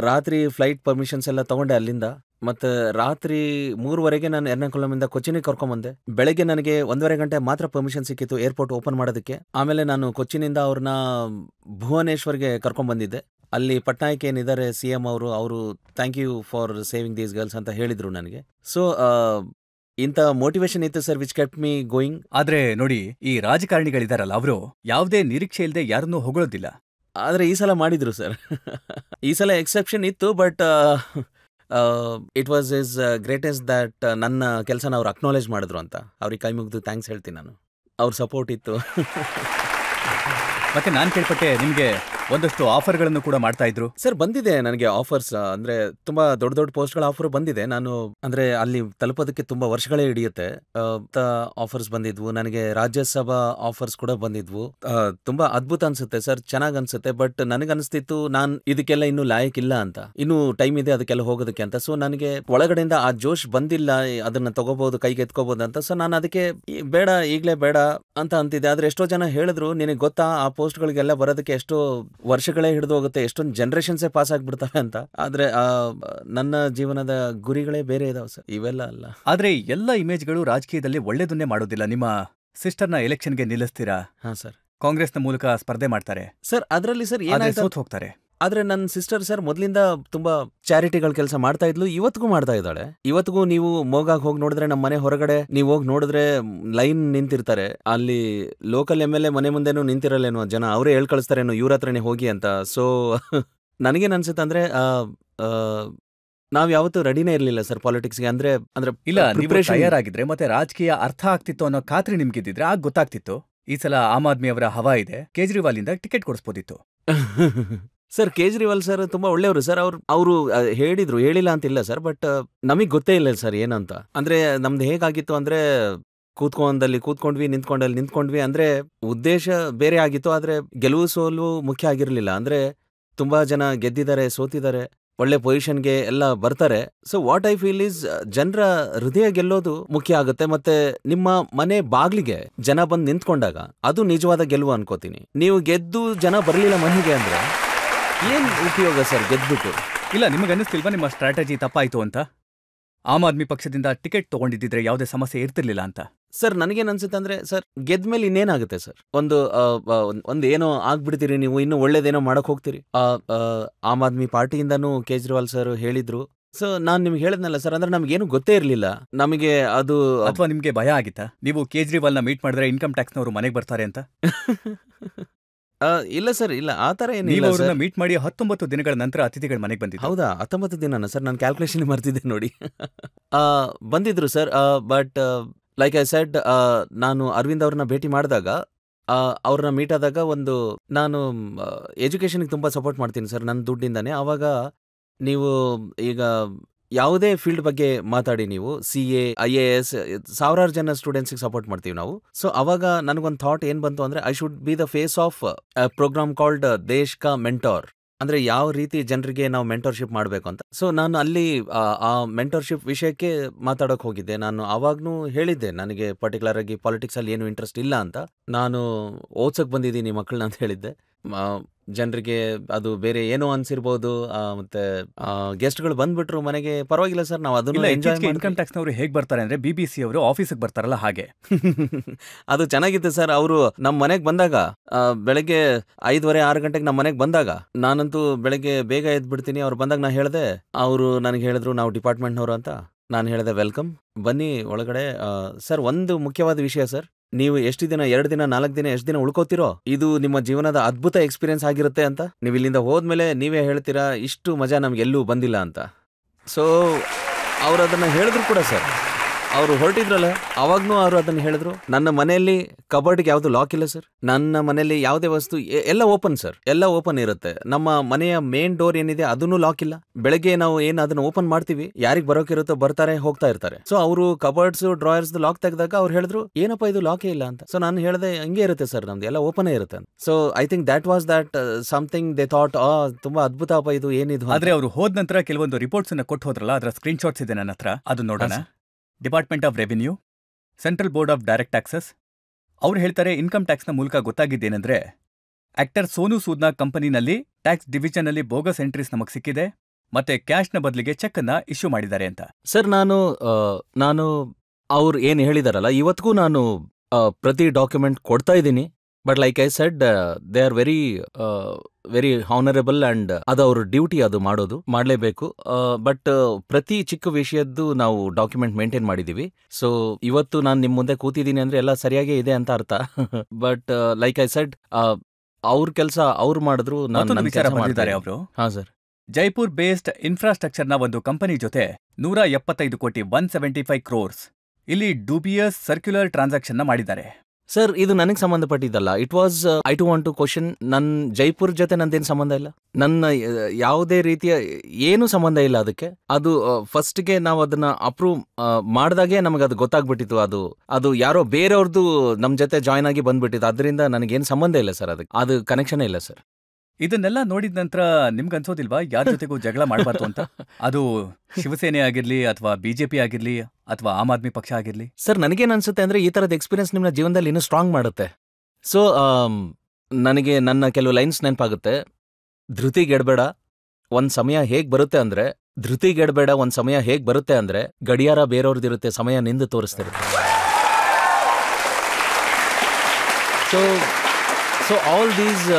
ರಾತ್ರಿ ಫ್ಲೈಟ್ ಪರ್ಮಿಷನ್ಸ್ ಎಲ್ಲ ತಗೊಂಡೆ ಅಲ್ಲಿಂದ. ಮತ್ತೆ ರಾತ್ರಿ 3:30ಗೆ ನಾನು ಎರ್ನಾಕುಲಮಿಂದ ಕೊಚ್ಚಿನಿಗೆ ಕರ್ಕೊಂಬಂದೆ. ಬೆಳಗ್ಗೆ ನನಗೆ 1:30 ಗಂಟೆ ಮಾತ್ರ ಪರ್ಮಿಷನ್ ಸಿಕ್ಕಿತ್ತು ಏರ್ಪೋರ್ಟ್ ಓಪನ್ ಮಾಡೋದಕ್ಕೆ. ಆಮೇಲೆ ನಾನು ಕೊಚ್ಚಿನಿಂದ ಅವ್ರನ್ನ ಭುವನೇಶ್ವರ್ಗೆ ಕರ್ಕೊಂಡ್ಬಂದಿದ್ದೆ. ಅಲ್ಲಿ ಪಟ್ನಾಯಕ್ ಏನಿದ್ದಾರೆ CM ಅವರು thank you for saving these girls ಅಂತ ಹೇಳಿದ್ರು ನನಗೆ. ಸೊ ಇಂಥ ಮೋಟಿವೇಶನ್ ಇತ್ತು sir which kept me going. ಆದ್ರೆ ನೋಡಿ, ಈ ರಾಜಕಾರಣಿಗಳಿದಾರಲ್ಲ, ಅವರು ಯಾವುದೇ ನಿರೀಕ್ಷೆ ಇಲ್ಲದೆ ಯಾರನ್ನೂ ಹೊಗಳೋದಿಲ್ಲ. ಆದರೆ ಈ ಸಲ ಮಾಡಿದ್ರು ಸರ್. ಈ ಸಲ ಎಕ್ಸೆಪ್ಷನ್ ಇತ್ತು, but it was is greatest that ನನ್ನ ಕೆಲಸನ ಅವ್ರು ಅಕ್ನಾಲೇಜ್ ಮಾಡಿದ್ರು ಅಂತ. ಅವ್ರಿಗೆ ಕೈ ಮುಗಿದು ಥ್ಯಾಂಕ್ಸ್ ಹೇಳ್ತೀನಿ ನಾನು. ಅವ್ರ ಸಪೋರ್ಟ್ ಇತ್ತು. ಮತ್ತೆ ನಾನು ಕೇಳ್ಪಟ್ಟೆ ನಿಮಗೆ ಒಂದಷ್ಟು ಆಫರ್ಗಳನ್ನು ಕೂಡ ಮಾಡ್ತಾ ಇದ್ರು. ಸರ್ ಬಂದಿದೆ ನನಗೆ ಆಫರ್ಸ್, ಅಂದ್ರೆ ತುಂಬಾ ದೊಡ್ಡ ದೊಡ್ಡ ಪೋಸ್ಟ್ಗಳ ಆಫರ್ ಬಂದಿದೆ. ನಾನು ಅಂದ್ರೆ ಅಲ್ಲಿ ತಲುಪೋದಕ್ಕೆ ತುಂಬಾ ವರ್ಷಗಳೇ ಹಿಡಿಯುತ್ತೆ. ಆಫರ್ಸ್ ಬಂದಿದ್ವು ನನಗೆ, ರಾಜ್ಯಸಭಾ ಆಫರ್ಸ್ ಕೂಡ ಬಂದಿದ್ವು. ತುಂಬಾ ಅದ್ಭುತ ಅನ್ಸುತ್ತೆ ಸರ್, ಚೆನ್ನಾಗ್ ಅನ್ಸುತ್ತೆ. ಬಟ್ ನನಗನ್ಸ್ತಿತ್ತು ನಾನ್ ಇದಕ್ಕೆಲ್ಲ ಇನ್ನೂ ಲಾಯಕ್ ಇಲ್ಲ ಅಂತ, ಇನ್ನೂ ಟೈಮ್ ಇದೆ ಅದಕ್ಕೆಲ್ಲ ಹೋಗೋದಕ್ಕೆ ಅಂತ. ಸೊ ನನಗೆ ಒಳಗಡೆಯಿಂದ ಆ ಜೋಶ್ ಬಂದಿಲ್ಲ, ಅದನ್ನ ತಗೋಬಹುದು, ಕೈಗೆ ಎತ್ಕೋಬಹುದು ಅಂತ. ಸೊ ನಾನು ಅದಕ್ಕೆ ಬೇಡ, ಈಗ್ಲೇ ಬೇಡ ಅಂತ ಅಂತಿದ್ದೆ. ಆದ್ರೆ ಎಷ್ಟೋ ಜನ ಹೇಳಿದ್ರು, ನಿನಗೆ ಗೊತ್ತಾ ಆ ಪೋಸ್ಟ್ಗಳಿಗೆಲ್ಲ ಬರೋದಕ್ಕೆ ಎಷ್ಟೋ ವರ್ಷಗಳೇ ಹಿಡಿದು ಹೋಗುತ್ತೆ, ಎಷ್ಟೊಂದು ಜನರೇಷನ್ಸೇ ಪಾಸ್ ಆಗ್ಬಿಡ್ತವೆ ಅಂತ. ಆದ್ರೆ ನನ್ನ ಜೀವನದ ಗುರಿಗಳೇ ಬೇರೆ ಇದಾವೆ ಸರ್, ಇವೆಲ್ಲ ಅಲ್ಲ. ಆದ್ರೆ ಎಲ್ಲ ಇಮೇಜ್ಗಳು ರಾಜಕೀಯದಲ್ಲಿ ಒಳ್ಳೇದನ್ನೇ ಮಾಡೋದಿಲ್ಲ. ನಿಮ್ಮ ಸಿಸ್ಟರ್ನ ಎಲೆಕ್ಷನ್ಗೆ ನಿಲ್ಲಿಸ್ತೀರಾ? ಹಾ ಸರ್. ಕಾಂಗ್ರೆಸ್ನ ಮೂಲಕ ಸ್ಪರ್ಧೆ ಮಾಡ್ತಾರೆ ಸರ್. ಅದರಲ್ಲಿ ಸರ್ ಆದ್ರೆ ಏನಾಯ್ತು, ಸೋತ್ ಹೋಗ್ತಾರೆ. ಆದ್ರೆ ನನ್ನ ಸಿಸ್ಟರ್ ಸರ್ ಮೊದಲಿಂದ ತುಂಬಾ ಚಾರಿಟಿಗಳ ಕೆಲಸ ಮಾಡ್ತಾ ಇದ್ಲು, ಇವತ್ತಿಗೂ ಮಾಡ್ತಾ ಇದ್ದಾಳೆ. ಇವತ್ತಿಗೂ ನೀವು ಮೋಗಾಗ್ ಹೋಗಿ ನೋಡಿದ್ರೆ, ನಮ್ಮ ಮನೆ ಹೊರಗಡೆ ನೀವು ಹೋಗಿ ನೋಡಿದ್ರೆ ಲೈನ್ ನಿಂತಿರ್ತಾರೆ. ಅಲ್ಲಿ ಲೋಕಲ್ MLA ಮನೆ ಮುಂದೆನೂ ನಿಂತಿರಲ್ಲೇನೋ ಜನ, ಅವರೇ ಹೇಳ್ ಕಳಿಸ್ತಾರೇನೋ ಇವ್ರ ಹತ್ರನೇ ಹೋಗಿ ಅಂತ. ಸೊ ನನಗೇನ್ ಅನ್ಸುತ್ತೆ ಅಂದ್ರೆ ನಾವ್ ಯಾವತ್ತೂ ರೆಡಿನೇ ಇರ್ಲಿಲ್ಲ ಸರ್ ಪಾಲಿಟಿಕ್ಸ್ಗೆ. ಅಂದ್ರೆ ಇಲ್ಲ, ನೀವು ತಯಾರಾಗಿದ್ರೆ ಮತ್ತೆ ರಾಜಕೀಯ ಅರ್ಥ ಆಗ್ತಿತ್ತು ಅನ್ನೋ ಖಾತ್ರಿ ನಿಮ್ಗಿದ್ದಿದ್ರೆ ಆಗ ಗೊತ್ತಾಗ್ತಿತ್ತು. ಈ ಸಲ ಆಮ್ ಆದ್ಮಿ ಅವರ ಹವಾ ಇದೆ, ಕೇಜ್ರಿವಾಲ್ ಇಂದ ಟಿಕೆಟ್ ಕೊಡಿಸ್ಬೋದಿತ್ತು. ಸರ್ ಕೇಜ್ರಿವಾಲ್ ಸರ್ ತುಂಬಾ ಒಳ್ಳೆಯವರು ಸರ್. ಅವರು ಹೇಳಿದ್ರು, ಹೇಳಿಲ್ಲ ಅಂತಿಲ್ಲ ಸರ್, ಬಟ್ ನಮಗ್ ಗೊತ್ತೇ ಇಲ್ಲ ಸರ್ ಏನಂತ. ಅಂದ್ರೆ ನಮ್ದು ಹೇಗಾಗಿತ್ತು ಅಂದ್ರೆ, ಕೂತ್ಕೊಂಡ್ವಿ, ನಿಂತ್ಕೊಂಡ್ವಿ. ಅಂದ್ರೆ ಉದ್ದೇಶ ಬೇರೆ ಆಗಿತ್ತು, ಆದ್ರೆ ಗೆಲುವು ಸೋಲು ಮುಖ್ಯ ಆಗಿರ್ಲಿಲ್ಲ. ಅಂದ್ರೆ ತುಂಬಾ ಜನ ಗೆದ್ದಿದ್ದಾರೆ, ಸೋತಿದ್ದಾರೆ, ಒಳ್ಳೆ ಪೊಸಿಷನ್ಗೆ ಎಲ್ಲ ಬರ್ತಾರೆ. So what I feel is, ಜನರ ಹೃದಯ ಗೆಲ್ಲೋದು ಮುಖ್ಯ ಆಗುತ್ತೆ. ಮತ್ತೆ ನಿಮ್ಮ ಮನೆ ಬಾಗ್ಲಿಗೆ ಜನ ಬಂದು ನಿಂತ್ಕೊಂಡಾಗ ಅದು ನಿಜವಾದ ಗೆಲುವು ಅನ್ಕೋತೀನಿ. ನೀವು ಗೆದ್ದು ಜನ ಬರ್ಲಿಲ್ಲ ಮನೆಗೆ ಅಂದ್ರೆ ಏನ್ ಉಪಯೋಗ ಸರ್ ಗೆದ್ಬಿಟ್ಟು? ಇಲ್ಲ, ನಿಮಗನ್ನಿಸ್ತಿಲ್ವಾ ನಿಮ್ಮ ಸ್ಟ್ರಾಟಜಿ ತಪ್ಪಾಯ್ತು ಅಂತ? ಆಮ್ ಆದ್ಮಿ ಪಕ್ಷದಿಂದ ಟಿಕೆಟ್ ತಗೊಂಡಿದ್ದಿದ್ರೆ ಯಾವುದೇ ಸಮಸ್ಯೆ ಇರ್ತಿರ್ಲಿಲ್ಲ ಅಂತ. ಸರ್ ನನಗೇನ್ ಅನ್ಸುತ್ತೆ ಅಂದ್ರೆ, ಸರ್ ಗೆದ್ಮೇಲೆ ಇನ್ನೇನಾಗುತ್ತೆ ಸರ್? ಒಂದು ಏನೋ ಆಗ್ಬಿಡ್ತೀರಿ ನೀವು, ಇನ್ನು ಒಳ್ಳೇದೇನೋ ಮಾಡಕ್ ಹೋಗ್ತೀರಿ. ಆಮ್ ಆದ್ಮಿ ಪಾರ್ಟಿಯಿಂದನೂ ಕೇಜ್ರಿವಾಲ್ ಸರ್ ಹೇಳಿದ್ರು. ಸೊ ನಾನ್ ನಿಮ್ಗೆ ಹೇಳಿದ್ನಲ್ಲ ಸರ್, ಅಂದ್ರೆ ನಮ್ಗೇನು ಗೊತ್ತೇ ಇರ್ಲಿಲ್ಲ ನಮಗೆ ಅದು. ಅಥವಾ ನಿಮ್ಗೆ ಭಯ ಆಗಿತ್ತಾ, ನೀವು ಕೇಜ್ರಿವಾಲ್ನ ಮೀಟ್ ಮಾಡಿದ್ರೆ ಇನ್ಕಮ್ ಟ್ಯಾಕ್ಸ್ನವರು ಮನೆಗೆ ಬರ್ತಾರೆ ಅಂತ? ಇಲ್ಲ ಸರ್, ಇಲ್ಲ ಆ ತರ ಏನಿಲ್ಲ. ನೀವು ಅವ್ರನ್ನ ಮೀಟ್ ಮಾಡಿ 19 ದಿನಗಳ ನಂತರ ಅತಿಥಿಗಳ ಮನೆಗೆ ಬಂದಿದ್ದು. ಹೌದಾ? 19 ದಿನನ ಸರ್? ನಾನು ಕ್ಯಾಲ್ಕುಲೇಷನ್ ಮರ್ತಿದ್ದೆ ನೋಡಿ. ಬಂದಿದ್ರು sir. But like I said, ನಾನು ಅರವಿಂದ್ ಅವ್ರನ್ನ ಭೇಟಿ ಮಾಡಿದಾಗ, ಅವ್ರನ್ನ ಮೀಟ್ ಆದಾಗ, ನಾನು ಎಜುಕೇಶನ್ಗೆ ತುಂಬಾ ಸಪೋರ್ಟ್ ಮಾಡ್ತೀನಿ ಸರ್ ನನ್ನ ದುಡ್ಡಿಂದಾನೆ. ಆವಾಗ ನೀವು ಈಗ ಯಾವುದೇ ಫೀಲ್ಡ್ ಬಗ್ಗೆ ಮಾತಾಡಿ, ನೀವು CA IAS ಸಾವಿರಾರು ಜನ ಸ್ಟೂಡೆಂಟ್ಸ್ಗೆ ಸಪೋರ್ಟ್ ಮಾಡ್ತೀವಿ ನಾವು. ಸೊ ಅವಾಗ ನನಗೊಂದು ಥಾಟ್ ಏನ್ ಬಂತು ಅಂದ್ರೆ, I should be the face of programme called Desh Ka mentor. ಅಂದ್ರೆ ಯಾವ ರೀತಿ ಜನರಿಗೆ ನಾವು ಮೆಂಟೋರ್ಶಿಪ್ ಮಾಡಬೇಕು ಅಂತ. ಸೊ ನಾನು ಅಲ್ಲಿ ಆ ಮೆಂಟೋರ್ಶಿಪ್ ವಿಷಯಕ್ಕೆ ಮಾತಾಡೋಕೆ ಹೋಗಿದ್ದೆ. ನಾನು ಅವಾಗ್ನೂ ಹೇಳಿದ್ದೆ, ನನಗೆ ಪರ್ಟಿಕ್ಯುಲರ್ ಆಗಿ ಪಾಲಿಟಿಕ್ಸ್ ಅಲ್ಲಿ ಏನು ಇಂಟ್ರೆಸ್ಟ್ ಇಲ್ಲ ಅಂತ. ನಾನು ಓದ್ಸಕ್ ಬಂದಿದ್ದೀನಿ ಮಕ್ಕಳನ್ನ ಅಂತ ಹೇಳಿದ್ದೆ. ಜನರಿಗೆ ಅದು ಬೇರೆ ಏನೋ ಅನ್ಸಿರ್ಬೋದು. ಮತ್ತೆ ಗೆಸ್ಟ್ಗಳು ಬಂದ್ಬಿಟ್ರು ಮನೆಗೆ, ಪರವಾಗಿಲ್ಲ ಸರ್, ನಾವು ಅದನ್ನ ಎಂಜಾಯ್ ಮಾಡಿ. ಇನ್ಕಮ್ ಟ್ಯಾಕ್ಸ್ ನವರು ಹೇಗೆ ಬರ್ತಾರೆ ಅಂದ್ರೆ, BBC ಅವರು ಆಫೀಸಿಗೆ ಬರ್ತಾರಲ್ಲ ಹಾಗೆ. ಅದು ಚೆನ್ನಾಗಿತ್ತು ಸರ್. ಅವರು ನಮ್ಮ ಮನೆಗೆ ಬಂದಾಗ, ಬೆಳಗ್ಗೆ 5:30-6 ಗಂಟೆಗೆ ನಮ್ಮ ಮನೆಗೆ ಬಂದಾಗ, ನಾನಂತೂ ಬೆಳಗ್ಗೆ ಬೇಗ ಎದ್ಬಿಡ್ತೀನಿ. ಅವ್ರು ಬಂದಾಗ ನಾ ಹೇಳಿದೆ, ಅವರು ನನಗೆ ಹೇಳಿದ್ರು ನಾವು ಡಿಪಾರ್ಟ್ಮೆಂಟ್ನವರು ಅಂತ. ನಾನು ಹೇಳಿದೆ ವೆಲ್ಕಮ್, ಬನ್ನಿ ಒಳಗಡೆ. ಸರ್ ಒಂದು ಮುಖ್ಯವಾದ ವಿಷಯ ಸರ್, ನೀವು ಎಷ್ಟು ದಿನ, 2 ದಿನ, 4 ದಿನ, ಎಷ್ಟು ದಿನ ಉಳ್ಕೋತಿರೋ, ಇದು ನಿಮ್ಮ ಜೀವನದ ಅದ್ಭುತ ಎಕ್ಸ್ಪೀರಿಯನ್ಸ್ ಆಗಿರುತ್ತೆ ಅಂತ. ನೀವು ಇಲ್ಲಿಂದ ಹೋದ್ಮೇಲೆ ನೀವೇ ಹೇಳ್ತೀರಾ, ಇಷ್ಟು ಮಜಾ ನಮ್ಗೆಲ್ಲೂ ಬಂದಿಲ್ಲ ಅಂತ. ಸೊ ಅವ್ರು ಅದನ್ನ ಹೇಳಿದ್ರು ಕೂಡ ಸರ್. ಅವರು ಹೊರಟಿದ್ರಲ್ಲ, ಅವಾಗ್ನೂ ಅವರು ಅದನ್ನ ಹೇಳಿದ್ರು. ನನ್ನ ಮನೆಯಲ್ಲಿ ಕಬರ್ಡ್ಗೆ ಯಾವ್ದು ಲಾಕ್ ಇಲ್ಲ ಸರ್. ನನ್ನ ಮನೆಯಲ್ಲಿ ಯಾವುದೇ ವಸ್ತು ಎಲ್ಲ ಓಪನ್ ಸರ್, ಎಲ್ಲ ಓಪನ್ ಇರುತ್ತೆ. ನಮ್ಮ ಮನೆಯ ಮೇನ್ ಡೋರ್ ಏನಿದೆ ಅದನ್ನು ಲಾಕ್ ಇಲ್ಲ. ಬೆಳಗ್ಗೆ ನಾವು ಏನ್ ಅದನ್ನ ಓಪನ್ ಮಾಡ್ತೀವಿ, ಯಾರಿಗ್ ಬರೋಕಿರುತ್ತೋ ಬರ್ತಾರೆ, ಹೋಗ್ತಾ ಇರ್ತಾರೆ. ಸೊ ಅವರು ಕಬರ್ಡ್ಸ್ ಡ್ರಾಯರ್ಸ್ ಲಾಕ್ ತೆಗೆದಾಗ ಅವ್ರು ಹೇಳಿದ್ರು, ಏನಪ್ಪಾ ಇದು ಲಾಕೇ ಇಲ್ಲ ಅಂತ. ಸೊ ನಾನು ಹೇಳಿದೆ, ಹಂಗೆ ಇರುತ್ತೆ ಸರ್, ನಮ್ದು ಎಲ್ಲ ಓಪನ್ ಇರುತ್ತೆ. So I think that was that something they thought, ತುಂಬಾ ಅದ್ಭುತ ಅಪ್ಪ ಇದು, ಏನಿದು. ಆದ್ರೆ ಅವರು ಹೋದ ನಂತರ ಕೆಲವೊಂದು ರಿಪೋರ್ಟ್ಸ್ ಅನ್ನ ಕೊಟ್ಟು ಹೋದ್ರಲ್ಲ, ಅದರ ಸ್ಕ್ರೀನ್ ಶಾಟ್ಸ್ ಇದೆ ನನ್ನ ಹತ್ರ, ಅದು ನೋಡೋಣ. Department of revenue, central board of direct taxes. ಅವ್ರು ಹೇಳ್ತಾರೆ, ಇನ್ಕಮ್ ಟ್ಯಾಕ್ಸ್ನ ಮೂಲಕ ಗೊತ್ತಾಗಿದ್ದೇನೆಂದ್ರೆ, ಆಕ್ಟರ್ ಸೋನು ಸೂದ್ನ ಕಂಪನಿನಲ್ಲಿ ಟ್ಯಾಕ್ಸ್ ಡಿವಿಷನ್ ಅಲ್ಲಿ ಬೋಗಸ್ ಎಂಟ್ರೀಸ್ ನಮಗ್ ಸಿಕ್ಕಿದೆ, ಮತ್ತೆ ಕ್ಯಾಶ್ನ ಬದಲಿಗೆ ಚೆಕ್ ಅನ್ನ ಇಶ್ಯೂ ಮಾಡಿದ್ದಾರೆ ಅಂತ. ಸರ್ ನಾನು ಅವ್ರು ಏನ್ ಹೇಳಿದಾರಲ್ಲ, ಇವತ್ತಿಗೂ ನಾನು ಪ್ರತಿ ಡಾಕ್ಯುಮೆಂಟ್ ಕೊಡ್ತಾ ಇದ್ದೀನಿ. But like I said they are very very honourable and ಅದು ಅವ್ರ ಡ್ಯೂಟಿ, ಅದು ಮಾಡೋದು ಮಾಡಲೇಬೇಕು. ಬಟ್ ಪ್ರತಿ ಚಿಕ್ಕ ವಿಷಯದ್ದು ನಾವು ಡಾಕ್ಯುಮೆಂಟ್ ಮೇಂಟೈನ್ ಮಾಡಿದೀವಿ. ಸೊ ಇವತ್ತು ನಾನು ನಿಮ್ ಮುಂದೆ ಕೂತಿದ್ದೀನಿ ಅಂದ್ರೆ ಎಲ್ಲ ಸರಿಯಾಗೇ ಇದೆ ಅಂತ ಅರ್ಥ. ಬಟ್ ಲೈಕ್ ಐ ಸೆಡ್ ಅವ್ರ ಕೆಲಸ ಅವ್ರು ಮಾಡಿದ್ರು, ಮತ್ತೊಂದು ವಿಚಾರ ಮಾಡಿದ್ದಾರೆ ಅವರು. ಹಾ ಸರ್. ಜೈಪುರ್ ಬೇಸ್ಡ್ ಇನ್ಫ್ರಾಸ್ಟ್ರಕ್ಚರ್ನ ಒಂದು ಕಂಪನಿ ಜೊತೆ 175 ಕೋಟಿ 175 crores ಇಲ್ಲಿ ಡೂಬಿಯಸ್ ಸರ್ಕ್ಯುಲರ್ ಟ್ರಾನ್ಸಾಕ್ಷನ್ ನ ಮಾಡಿದ್ದಾರೆ. ಸರ್ ಇದು ನನಗೆ ಸಂಬಂಧಪಟ್ಟಿದ್ದಲ್ಲ. It was I to want to question. ನನ್ನ ಜೈಪುರ್ ಜೊತೆ ನಂದೇನು ಸಂಬಂಧ ಇಲ್ಲ, ನನ್ನ ಯಾವುದೇ ರೀತಿಯ ಏನು ಸಂಬಂಧ ಇಲ್ಲ ಅದಕ್ಕೆ. ಅದು ಫಸ್ಟ್ಗೆ ನಾವು ಅದನ್ನ ಅಪ್ರೂವ್ ಮಾಡಿದಾಗೆ ನಮಗೆ ಅದು ಗೊತ್ತಾಗ್ಬಿಟ್ಟಿತ್ತು. ಅದು ಯಾರೋ ಬೇರೆಯವ್ರದ್ದು ನಮ್ಮ ಜೊತೆ ಜಾಯ್ನ್ ಆಗಿ ಬಂದ್ಬಿಟ್ಟಿತ್ತು. ಅದರಿಂದ ನನಗೇನು ಸಂಬಂಧ ಇಲ್ಲ ಸರ್, ಅದಕ್ಕೆ ಅದು ಕನೆಕ್ಷನ್ ಇಲ್ಲ ಸರ್. ಇದನ್ನೆಲ್ಲ ನೋಡಿದ ನಂತರ ನಿಮ್ಗೆ ಅನ್ಸೋದಿಲ್ವಾ ಯಾರ ಜೊತೆಗೂ ಜಗಳ ಮಾಡಬಾರ್ದು ಅಂತ? ಅದು ಶಿವಸೇನೆ ಆಗಿರ್ಲಿ ಅಥವಾ ಬಿಜೆಪಿ ಆಗಿರ್ಲಿ ಅಥವಾ ಆಮ್ ಆದ್ಮಿ ಪಕ್ಷ ಆಗಿರ್ಲಿ. ಸರ್ ನನಗೇನು ಅನ್ಸುತ್ತೆ ಅಂದ್ರೆ ಈ ತರದ ಎಕ್ಸ್ಪೀರಿಯನ್ಸ್ ನಿಮ್ಮ ಜೀವನದಲ್ಲಿ ಇನ್ನೂ ಸ್ಟ್ರಾಂಗ್ ಮಾಡುತ್ತೆ. ಸೊ ನನಗೆ ನನ್ನ ಕೆಲವು ಲೈನ್ಸ್ ನೆನಪಾಗುತ್ತೆ. ಧೃತಿಗೆಡಬೇಡ ಒಂದ್ ಸಮಯ ಹೇಗ್ ಬರುತ್ತೆ ಅಂದ್ರೆ, ಧೃತಿಗೆಡಬೇಡ ಒಂದ್ ಸಮಯ ಹೇಗ್ ಬರುತ್ತೆ ಅಂದ್ರೆ, ಗಡಿಯಾರ ಬೇರೆಯವ್ರದ್ದಿರುತ್ತೆ, ಸಮಯ ನಿಂದು ತೋರಿಸ್ತಿರುತ್ತೆ. So all these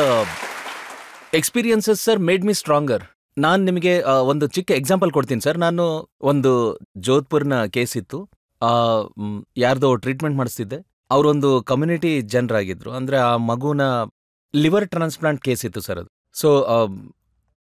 experiences sir made me stronger. ನಾನು ನಿಮಗೆ ಒಂದು ಚಿಕ್ಕ ಎಕ್ಸಾಂಪಲ್ ಕೊಡ್ತೀನಿ ಸರ್. ನಾನು ಒಂದು ಜೋಧ್ಪುರ್ನ ಕೇಸ್ ಇತ್ತು, ಯಾರ್ದೋ ಟ್ರೀಟ್ಮೆಂಟ್ ಮಾಡಿಸ್ತಿದ್ದೆ. ಅವರೊಂದು ಕಮ್ಯುನಿಟಿ ಜನರಾಗಿದ್ರು. ಅಂದ್ರೆ ಆ ಮಗುನ ಲಿವರ್ ಟ್ರಾನ್ಸ್ಪ್ಲಾಂಟ್ ಕೇಸ್ ಇತ್ತು ಸರ್ ಅದು. ಸೊ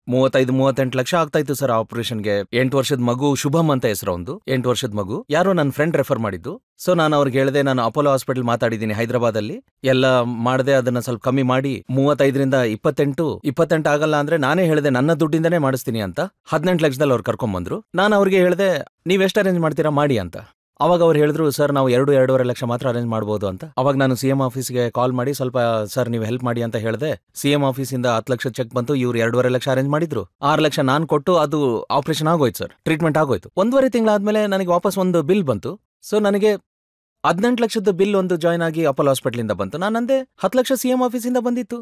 35-38 ಲಕ್ಷ ಆಗ್ತಾ ಇತ್ತು ಸರ್ ಆಪರೇಷನ್ಗೆ. 8 ವರ್ಷದ ಮಗು, ಶುಭಮ್ ಅಂತ ಹೆಸರು ಒಂದು 8 ವರ್ಷದ ಮಗು, ಯಾರೋ ನನ್ನ ಫ್ರೆಂಡ್ ರೆಫರ್ ಮಾಡಿದ್ದು. ಸೊ ನಾನು ಅವ್ರಿಗೆ ಹೇಳಿದೆ, ನಾನು ಅಪೋಲೋ ಹಾಸ್ಪಿಟಲ್ ಮಾತಾಡಿದ್ದೀನಿ ಹೈದರಾಬಾದಲ್ಲಿ, ಎಲ್ಲ ಮಾಡಿದೆ, ಅದನ್ನ ಸ್ವಲ್ಪ ಕಮ್ಮಿ ಮಾಡಿ 35ರಿಂದ 28 ಆಗಲ್ಲ ಅಂದ್ರೆ ನಾನೇ ಹೇಳಿದೆ ನನ್ನ ದುಡ್ಡಿಂದನೇ ಮಾಡಿಸ್ತೀನಿ ಅಂತ. 18 ಲಕ್ಷದಲ್ಲಿ ಅವ್ರು ಕರ್ಕೊಂಡ್ಬಂದ್ರು. ನಾನು ಅವ್ರಿಗೆ ಹೇಳಿದೆ, ನೀವ್ ಎಷ್ಟು ಅರೇಂಜ್ ಮಾಡ್ತೀರಾ ಮಾಡಿ ಅಂತ. ಅವಾಗ ಅವ್ರು ಹೇಳಿದ್ರು, ಸರ್ ನಾವು 2-2.5 ಲಕ್ಷ ಮಾತ್ರ ಅರೇಂಜ್ ಮಾಡ್ಬೋದು ಅಂತ. ಅವಾಗ ನಾನು ಸಿಎಂ ಆಫೀಸ್ಗೆ ಕಾಲ್ ಮಾಡಿ, ಸ್ವಲ್ಪ ಸರ್ ನೀವು ಹೆಲ್ಪ್ ಮಾಡಿ ಅಂತ ಹೇಳಿದೆ. ಸಿಎಂ ಆಫೀಸಿಂದ 10 ಲಕ್ಷ ಚೆಕ್ ಬಂತು. ಇವ್ರು 2.5 ಲಕ್ಷ ಅರೇಂಜ್ ಮಾಡಿದ್ರು. 6 ಲಕ್ಷ ನಾನು ಕೊಟ್ಟು ಅದು ಆಪರೇಷನ್ ಆಗೋಯ್ತು ಸರ್, ಟ್ರೀಟ್ಮೆಂಟ್ ಆಗೋಯ್ತು. 1.5 ತಿಂಗಳಾದ್ಮೇಲೆ ನನಗೆ ವಾಪಸ್ ಒಂದು ಬಿಲ್ ಬಂತು. ಸೊ ನನಗೆ 18 ಲಕ್ಷದ ಬಿಲ್ ಒಂದು ಜಾಯ್ನ್ ಆಗಿ ಅಪೋಲೋ ಹಾಸ್ಪಿಟಲಿಂದ ಬಂತು. ನಾನಂದೆ 10 ಲಕ್ಷ ಸಿಎಂ ಆಫೀಸಿಂದ ಬಂದಿತ್ತು.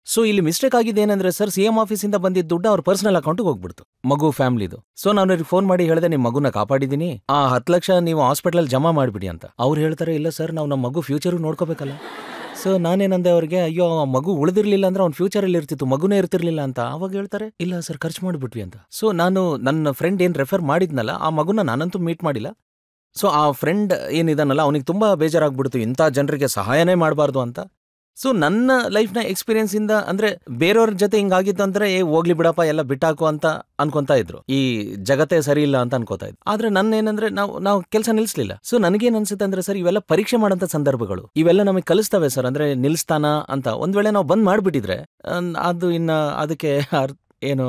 ಸೊ ಇಲ್ಲಿ ಮಿಸ್ಟೇಕ್ ಆಗಿದೆ ಏನಂದ್ರೆ ಸರ್, ಸಿಎಂ ಆಫೀಸಿಂದ ಬಂದಿದ್ದ ದುಡ್ಡು ಅವ್ರ ಪರ್ಸನಲ್ ಅಕೌಂಟ್ಗೆ ಹೋಗ್ಬಿಡ್ತು, ಮಗು ಫ್ಯಾಮಿಲಿದು. ಸೊ ನಾನು ಅವ್ರಿಗೆ ಫೋನ್ ಮಾಡಿ ಹೇಳಿದೆ, ನಿಮ್ ಮಗುನ ಕಾಪಾಡಿದೀನಿ, ಆ 10 ಲಕ್ಷ ನೀವು ಹಾಸ್ಪಿಟಲ್ ಜಮಾ ಮಾಡ್ಬಿಡಿ ಅಂತ. ಅವ್ರು ಹೇಳ್ತಾರೆ, ಇಲ್ಲ ಸರ್ ನಾವು ನಮ್ಮ ಮಗು ಫ್ಯೂಚರ್ ನೋಡ್ಕೋಬೇಕಲ್ಲ. ಸೊ ನಾನೇನಂದೆ ಅವ್ರಿಗೆ, ಅಯ್ಯೋ ಆ ಮಗು ಉಳಿದಿರ್ಲಿಲ್ಲ ಅಂದ್ರೆ ಅವ್ನ ಫ್ಯೂಚರ್ ಅಲ್ಲಿ ಇರ್ತಿತ್ತು, ಮಗುನೇ ಇರ್ತಿರ್ಲಿಲ್ಲ ಅಂತ. ಅವಾಗ ಹೇಳ್ತಾರೆ, ಇಲ್ಲ ಸರ್ ಖರ್ಚು ಮಾಡ್ಬಿಟ್ವಿ ಅಂತ. ಸೊ ನಾನು ನನ್ನ ಫ್ರೆಂಡ್ ಏನ್ ರೆಫರ್ ಮಾಡಿದ್ನಲ್ಲ, ಆ ಮಗುನ ನಾನಂತೂ ಮೀಟ್ ಮಾಡಿಲ್ಲ. ಸೊ ಆ ಫ್ರೆಂಡ್ ಏನಿದಾನಲ್ಲ, ಅವನಿಗೆ ತುಂಬಾ ಬೇಜಾರಾಗ್ಬಿಡ್ತು, ಇಂಥ ಜನರಿಗೆ ಸಹಾಯನೇ ಮಾಡಬಾರ್ದು ಅಂತ. ಸೊ ನನ್ನ ಲೈಫ್ನ ಎಕ್ಸ್ಪೀರಿಯನ್ಸ್ ಇಂದ ಅಂದ್ರೆ ಬೇರೆಯವ್ರ ಜೊತೆ ಹಿಂಗಾಗಿತ್ತು ಅಂದ್ರೆ ಹೋಗ್ಲಿ ಬಿಡಪ್ಪ ಎಲ್ಲ ಬಿಟ್ಟಾಕು ಅಂತ ಅನ್ಕೊಂತಾ ಇದ್ರು, ಈ ಜಗತ್ತೇ ಸರಿ ಇಲ್ಲ ಅಂತ ಅನ್ಕೋತಾ ಇದ್ರು. ಆದ್ರೆ ನನ್ನ ಏನಂದ್ರೆ ನಾವು ಕೆಲಸ ನಿಲ್ಸ್ಲಿಲ್ಲ. ಸೊ ನನಗೇನ್ ಅನ್ಸುತ್ತೆ ಅಂದ್ರೆ ಸರ್, ಇವೆಲ್ಲ ಪರೀಕ್ಷೆ ಮಾಡಂತ ಸಂದರ್ಭಗಳು, ಇವೆಲ್ಲ ನಮಗೆ ಕಲಿಸ್ತವೆ ಸರ್. ಅಂದ್ರೆ ನಿಲ್ಸ್ತಾನ ಅಂತ ಒಂದ್ ವೇಳೆ ನಾವು ಬಂದ್ ಮಾಡ್ಬಿಟ್ಟಿದ್ರೆ ಅದು ಇನ್ನ ಅದಕ್ಕೆ ಏನು.